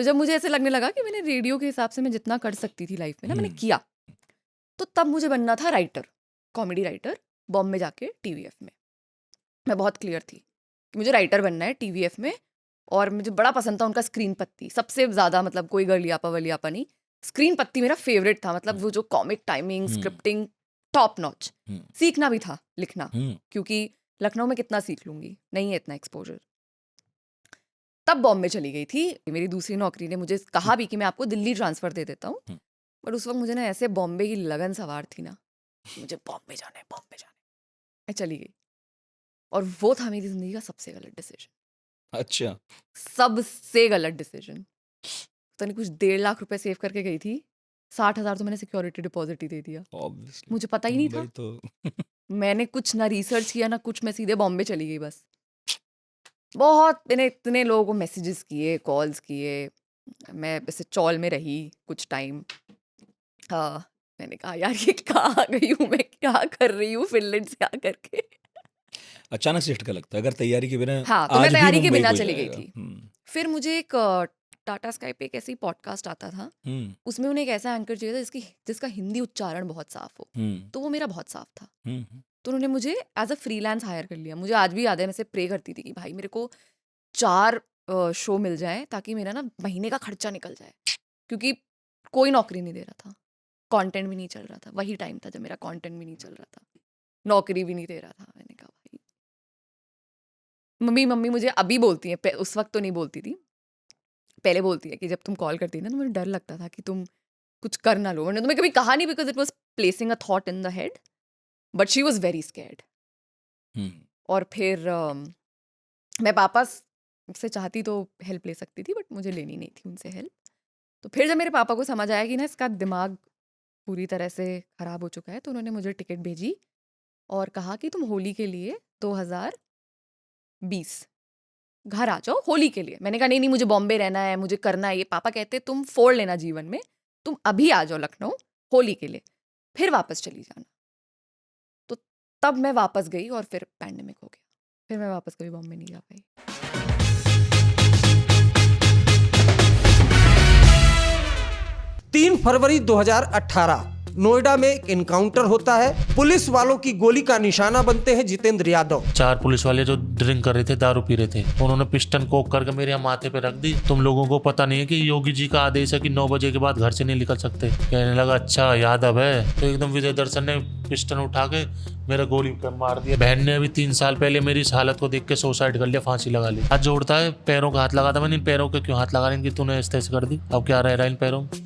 तो जब मुझे ऐसे लगने लगा कि मैंने रेडियो के हिसाब से मैं जितना कर सकती थी लाइफ में ना मैंने किया, तो तब मुझे बनना था राइटर, कॉमेडी राइटर, बॉम्बे जाके टीवीएफ में। मैं बहुत क्लियर थी कि मुझे राइटर बनना है टीवीएफ में, और मुझे बड़ा पसंद था उनका स्क्रीन पत्ती, सबसे ज़्यादा, मतलब कोई गर्लियापा वलियापा नहीं, स्क्रीन पत्ती मेरा फेवरेट था। मतलब वो जो comic timing, scripting top notch. सीखना भी था लिखना, क्योंकि लखनऊ में कितना सीख लूंगी, नहीं है इतना एक्सपोजर। तब बॉम्बे चली गई थी। मेरी दूसरी नौकरी ने मुझे कहा भी कि मैं आपको दिल्ली ट्रांसफ़र दे देता हूँ, बट उस वक्त मुझे ना ऐसे बॉम्बे की लगन सवार थी ना, मुझे बॉम्बे जाना है, बॉम्बे जाना है। मैं चली गई, और वो था मेरी ज़िंदगी का सबसे गलत डिसीजन। अच्छा। सबसे गलत डिसीजन। तो नहीं, कुछ 1.5 लाख रुपए सेव करके गई थी, 60,000 तो मैंने सिक्योरिटी डिपॉजिट ही दे दिया। ऑब्वियसली मुझे पता ही नहीं था। मुंबई तो मैंने कुछ ना रिसर्च किया ना कुछ, मैं सीधे बॉम्बे चली गई बस। बहुत मैंने इतने लोगों को मैसेजेस किए, कॉल्स किए, मैं ऐसे चौल में रही कुछ टाइम। मैंने कहा यार ये कहाँ आ गई हूँ मैं, क्या कर रही हूँ फिनलैंड से आकर के। अचानक से झटका लगता है अगर तैयारी के बिना हाँ, तो मैं आज भी तैयारी के मुंबई बिना कोई चली गई जाएगा। थी। फिर मुझे एक टाटा स्काई पे एक ऐसी पॉडकास्ट आता था, उसमें उन्हें एक ऐसा एंकर चाहिए था जिसका हिंदी उच्चारण बहुत साफ हो, तो वो मेरा बहुत साफ था। तो उन्होंने मुझे एज अ फ्रीलांस हायर कर लिया। मुझे आज भी याद है, मैं से प्रे करती थी कि भाई मेरे को 4 शो मिल जाए ताकि मेरा ना महीने का खर्चा निकल जाए, क्योंकि कोई नौकरी नहीं दे रहा था, कंटेंट भी नहीं चल रहा था। वही टाइम था जब मेरा कंटेंट भी नहीं चल रहा था, नौकरी भी नहीं दे रहा था। मैंने कहा भाई, मम्मी मुझे अभी बोलती है, उस वक्त तो नहीं बोलती थी, पहले बोलती है कि जब तुम कॉल करती ना तो मुझे डर लगता था कि तुम कुछ कर ना लो। मैंने तुम्हें कभी कहा नहीं, because it was placing a thought in the head, but she was very scared. और फिर मैं पापा से चाहती तो हेल्प ले सकती थी, बट मुझे लेनी नहीं थी उनसे हेल्प। तो फिर जब मेरे पापा को समझ आया कि ना इसका दिमाग पूरी तरह से ख़राब हो चुका है, तो उन्होंने मुझे टिकट भेजी और कहा कि तुम होली के लिए 2020 घर आ जाओ होली के लिए। मैंने कहा नहीं मुझे बॉम्बे रहना है, मुझे करना है ये। पापा कहते तुम फोड़ लेना जीवन में, तुम अभी आ जाओ लखनऊ होली के लिए, फिर वापस चली जाना। तो तब मैं वापस गई और फिर पैंडेमिक हो गया, फिर मैं वापस कभी बॉम्बे नहीं जा पाई। 3 फरवरी 2018 नोएडा में एक इनकाउंटर होता है। पुलिस वालों की गोली का निशाना बनते हैं जितेंद्र यादव। 4 पुलिस वाले जो ड्रिंक कर रहे थे, दारू पी रहे थे, उन्होंने पिस्टन कोक करके मेरे यहाँ माथे पे रख दी। तुम लोगों को पता नहीं है कि योगी जी का आदेश है कि 9 बजे के बाद घर से नहीं निकल सकते। कहने लगा अच्छा यादव है, तो एकदम विजय दर्शन ने पिस्टन उठा के मेरा गोली कर मार दिया। बहन ने अभी 3 साल पहले मेरी इस हालत को देख के सुसाइड कर लिया, फांसी लगा ली। हाथ जोड़ता है, पैरों का हाथ लगा था मैंने, इन पैरों के क्यों हाथ लगा रही कि तूने ऐसे कर दी, अब क्या रह रहा है इन पैरों में।